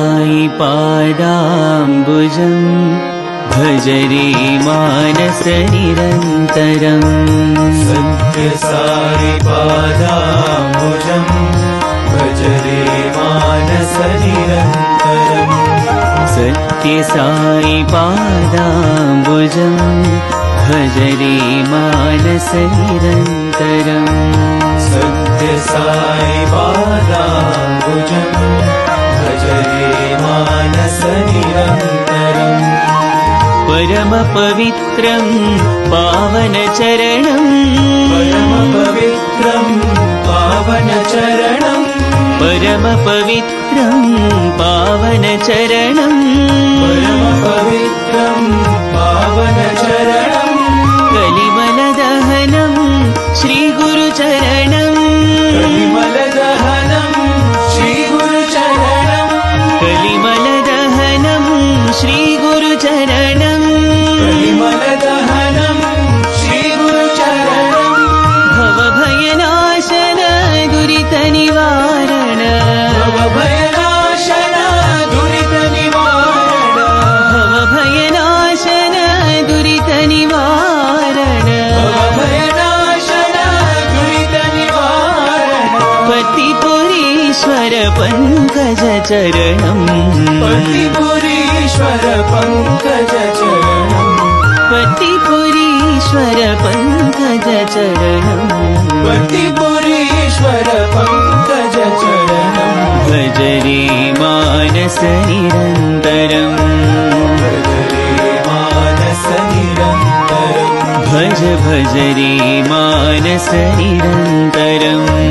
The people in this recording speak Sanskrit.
साई पादाम्बुजं भज रे मानस निरन्तरम्। सत्य साई पादाम्बुजं भज रे मानस निरन्तरम्। सत्य साई पादाम्बुजं भज रे मानस निरन्तरम्। सत्य साई पादाम्बुजं भज रे मानस निरन्तरम्। परम पवित्रं पावन चरणं, परम पवित्रं पावन चरणं, परम पवित्रं पावन चरणं, परम पवित्रं पावन चरणं। कलिमलदहनं श्रीगुरुचरणं, कलिमलदहनं श्रीगुरुचरणं, कलिमलदहनं श्रीगुरुचरणं, कलिमलदहनं श्रीगुरुचरणं। भवभयनाशन दुरितनिवारण, भवभयनाशन दुरितनिवारण, भवभयनाशन दुरितनिवारण, भवभयनाशन दुरितनिवारण। पतिपुरीश्वर पङ्कज चरणं, पतिपुरीश्वर पङ्कज चरणं, पतिपुरीश्वर पङ्कज चरणं, पतिपुरीश्वर पङ्कज चरणं। भज रे मानस निरन्तरम्, भज रे मानस निरन्तरम्, भज भज रे मानस निरन्तरम्।